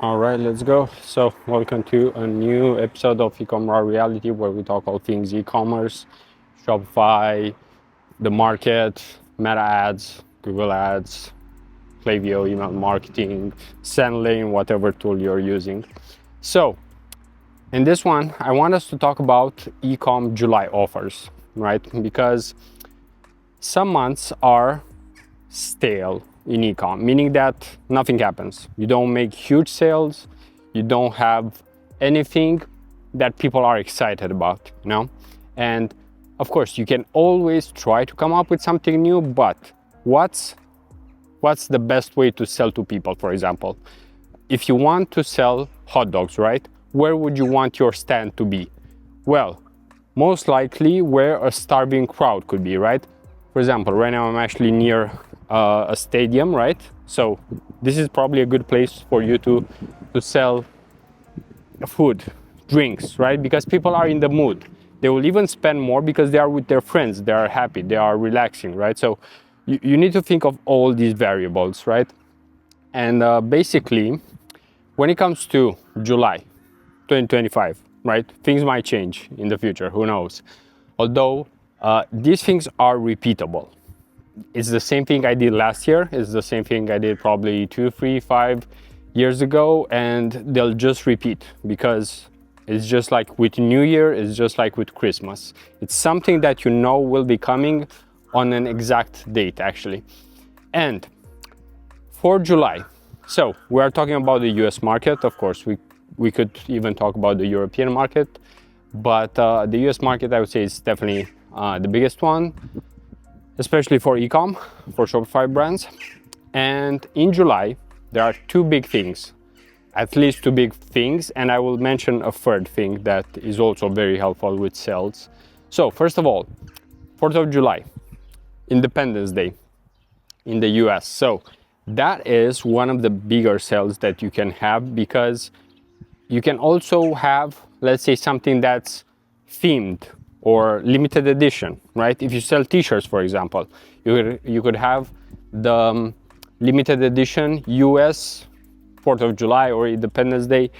All right, let's go. So, welcome to a new episode of eCom Raw Reality, where we talk all things e-commerce, Shopify, the market, Meta ads, Google ads, Klaviyo, email marketing, SendLane, whatever tool you're using. So, in this one, I want us to talk about eCom July offers, right? Because some months are stale in ecom, meaning that nothing happens. You don't make huge sales, you don't have anything that people are excited about, you know? And of course, you can always try to come up with something new, but what's the best way to sell to people, for example? If you want to sell hot dogs, right? Where would you want your stand to be? Well, most likely where a starving crowd could be, right? For example, right now I'm actually near a stadium, right? So this is probably a good place for you to sell food, drinks, right? Because people are in the mood. They will even spend more because they are with their friends, they are happy, they are relaxing, right? So you need to think of all these variables, right? And basically, when it comes to July 2025, right, things might change in the future, who knows? Although these things are repeatable. It's the same thing I did last year. It's the same thing I did probably 2, 3, 5 years ago, and they'll just repeat because it's just like with New Year, it's just like with Christmas. It's something that you know will be coming on an exact date, actually. And for July, so we are talking about the US market. Of course, we could even talk about the European market, but the US market, I would say, is definitely the biggest one, especially for ecom, for Shopify brands. And in July, there are two big things, at least two big things, and I will mention a third thing that is also very helpful with sales. So first of all, 4th of July, Independence Day in the US. So that is one of the bigger sales that you can have, because you can also have, let's say, something that's themed or limited edition, right? If you sell t-shirts, for example, you could have the limited edition US 4th of July or Independence Day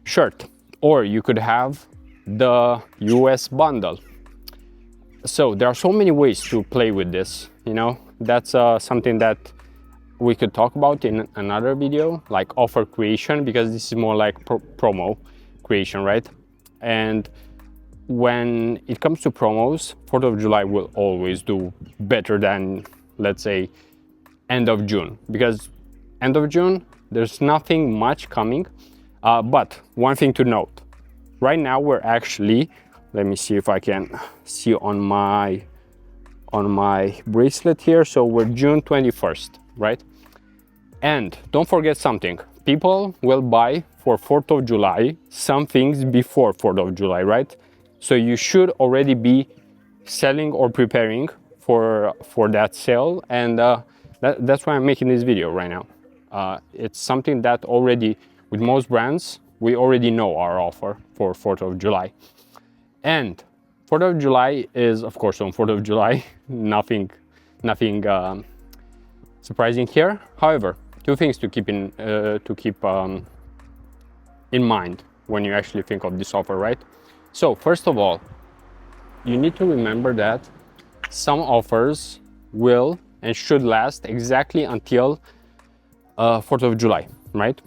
shirt, or you could have the US bundle. So there are so many ways to play with this, you know. That's something that we could talk about in another video, like offer creation, because this is more like promo creation, right? And when it comes to promos, 4th of July will always do better than, let's say, end of June, because end of June, there's nothing much coming. But one thing to note, right now we're actually, let me see if I can see on my bracelet here. So we're June 21st, right? And don't forget something, people will buy for 4th of July some things before 4th of July, right? So you should already be selling or preparing for that sale, and that's why I'm making this video right now. It's something that already, with most brands, we already know our offer for 4th of July. And 4th of July is, of course, on 4th of July, nothing surprising here. However, two things to keep in mind when you actually think of this offer, right? So first of all, you need to remember that some offers will and should last exactly until 4th of July, right?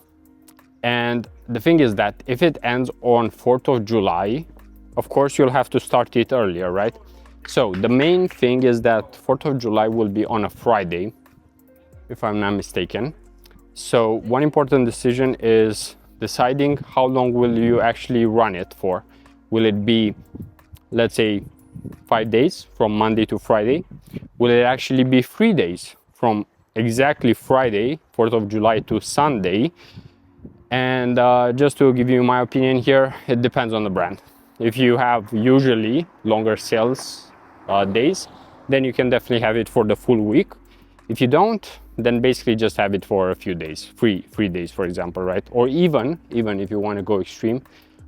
And the thing is that if it ends on 4th of July, of course, you'll have to start it earlier, right? So the main thing is that 4th of July will be on a Friday, if I'm not mistaken. So one important decision is deciding how long will you actually run it for. Will it be, let's say, 5 days from Monday to Friday? Will it actually be 3 days from exactly Friday, 4th of July, to Sunday? And just to give you my opinion here, it depends on the brand. If you have usually longer sales days, then you can definitely have it for the full week. If you don't, then basically just have it for a few days, three days, for example, right? Or even if you want to go extreme,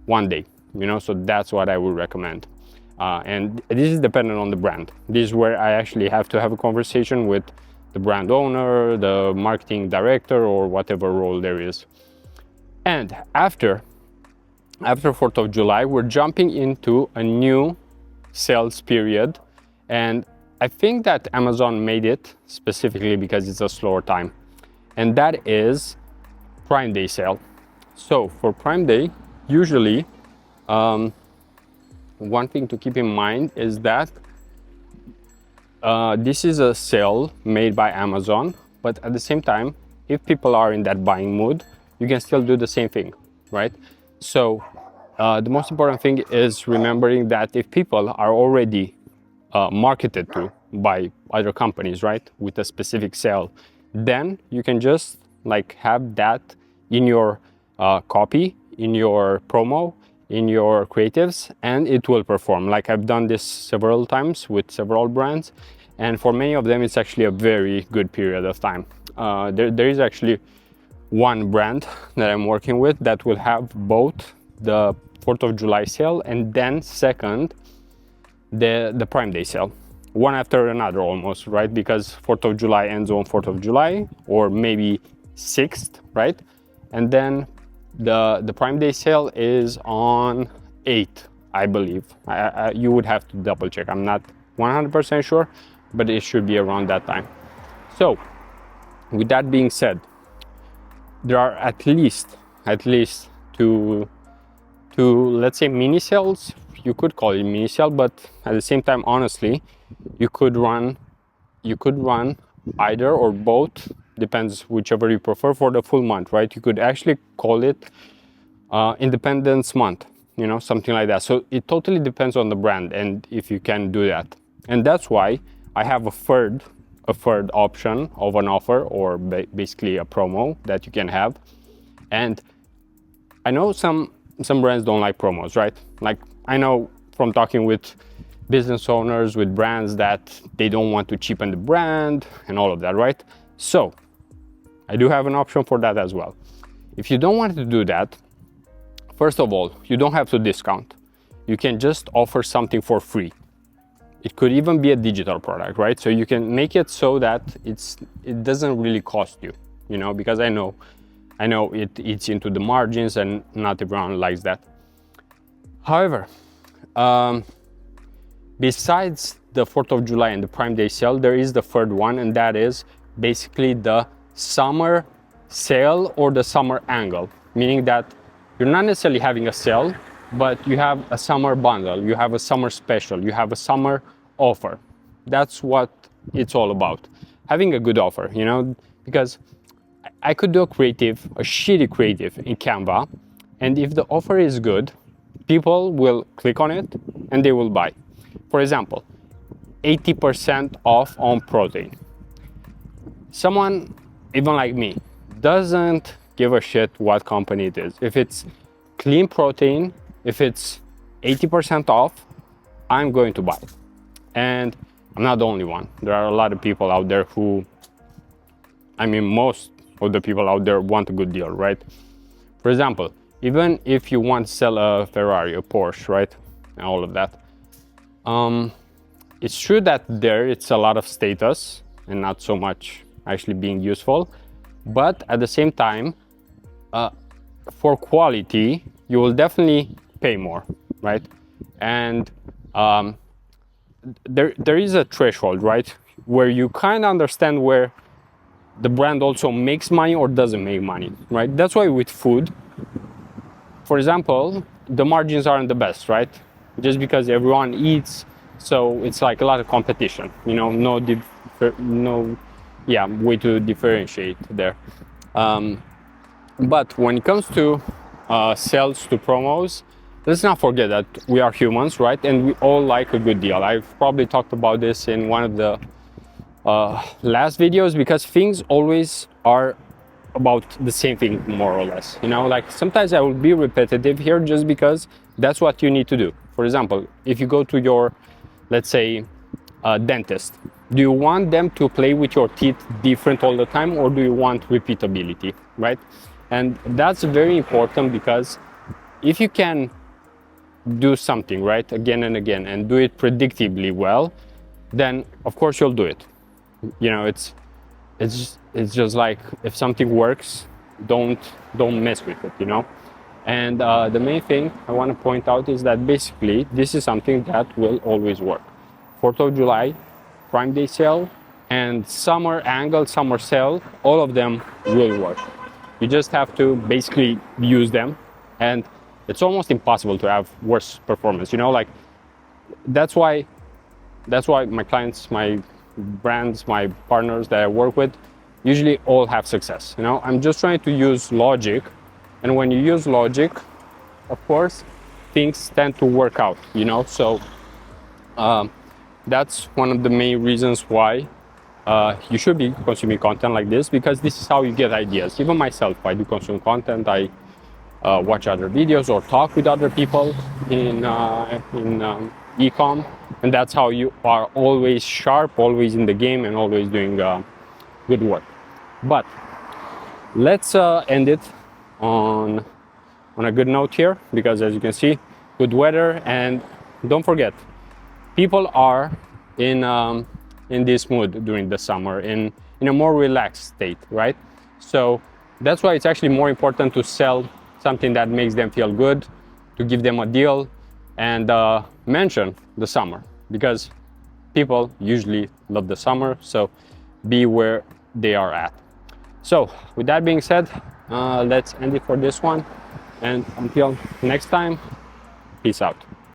1 day, you know. So that's what I would recommend. And this is dependent on the brand. This is where I actually have to have a conversation with the brand owner, the marketing director, or whatever role there is. And after 4th of July, we're jumping into a new sales period. And I think that Amazon made it specifically because it's a slower time. And that is Prime Day sale. So for Prime Day, usually, one thing to keep in mind is that this is a sale made by Amazon, but at the same time, if people are in that buying mood, you can still do the same thing, right? So the most important thing is remembering that if people are already marketed to by other companies, right, with a specific sale, then you can just like have that in your copy, in your promo, in your creatives, and it will perform. Like I've done this several times with several brands, and for many of them it's actually a very good period of time. There is actually one brand that I'm working with that will have both the 4th of July sale and then second the Prime Day sale, one after another almost, right? Because 4th of July ends on 4th of July or maybe 6th, right? And then the Prime Day sale is on 8th, I believe. You would have to double check. I'm not 100% sure, but it should be around that time. So with that being said, there are at least two, let's say, mini sales. You could call it mini sale, but at the same time, honestly, you could run either or both, depends whichever you prefer, for the full month, right? You could actually call it Independence Month, you know, something like that. So it totally depends on the brand and if you can do that. And that's why I have a third option of an offer, or basically a promo that you can have. And I know some brands don't like promos, right? Like I know from talking with business owners, with brands, that they don't want to cheapen the brand and all of that, right? So I do have an option for that as well. If you don't want to do that, first of all, you don't have to discount. You can just offer something for free. It could even be a digital product, right? So you can make it so that it doesn't really cost you, you know, because I know it eats into the margins and not everyone likes that. However, besides the 4th of July and the Prime Day sale, there is the third one, and that is basically the summer sale or the summer angle, meaning that you're not necessarily having a sale, but you have a summer bundle, you have a summer special, you have a summer offer. That's what it's all about. Having a good offer, you know, because I could do a shitty creative in Canva, and if the offer is good, people will click on it and they will buy. For example, 80% off on protein. Someone, even like me, doesn't give a shit what company it is. If it's clean protein, if it's 80% off, I'm going to buy it. And I'm not the only one. There are a lot of people out there who, most of the people out there want a good deal, right? For example, even if you want to sell a Ferrari, a Porsche, right, and all of that, it's true that it's a lot of status and not so much actually being useful, but at the same time, for quality, you will definitely pay more, right? And there is a threshold, right, where you kind of understand where the brand also makes money or doesn't make money, right? That's why with food, for example, the margins aren't the best, right? Just because everyone eats, so it's like a lot of competition, you know, no way to differentiate there. But when it comes to sales to promos, let's not forget that we are humans, right? And we all like a good deal. I've probably talked about this in one of the last videos, because things always are about the same thing, more or less, you know. Like sometimes I will be repetitive here just because that's what you need to do. For example, if you go to your, let's say, dentist, do you want them to play with your teeth different all the time, or do you want repeatability, right? And that's very important, because if you can do something right again and again and do it predictably well, then of course you'll do it. You know, it's just like if something works don't mess with it, you know. And the main thing I want to point out is that basically this is something that will always work. 4th of July, Prime Day sale, and summer angle, summer sale, all of them will work. You just have to basically use them, and it's almost impossible to have worse performance, you know. Like that's why my clients, my brands, my partners that I work with usually all have success, you know. I'm just trying to use logic, and when you use logic, of course things tend to work out, you know. So that's one of the main reasons why you should be consuming content like this, because this is how you get ideas. Even myself, I do consume content, I watch other videos or talk with other people in eCom, and that's how you are always sharp, always in the game, and always doing good work. But let's end it on a good note here, because as you can see, good weather, and don't forget, people are in this mood during the summer, in a more relaxed state, right? So that's why it's actually more important to sell something that makes them feel good, to give them a deal, and mention the summer, because people usually love the summer. So be where they are at. So with that being said, let's end it for this one, and until next time, peace out.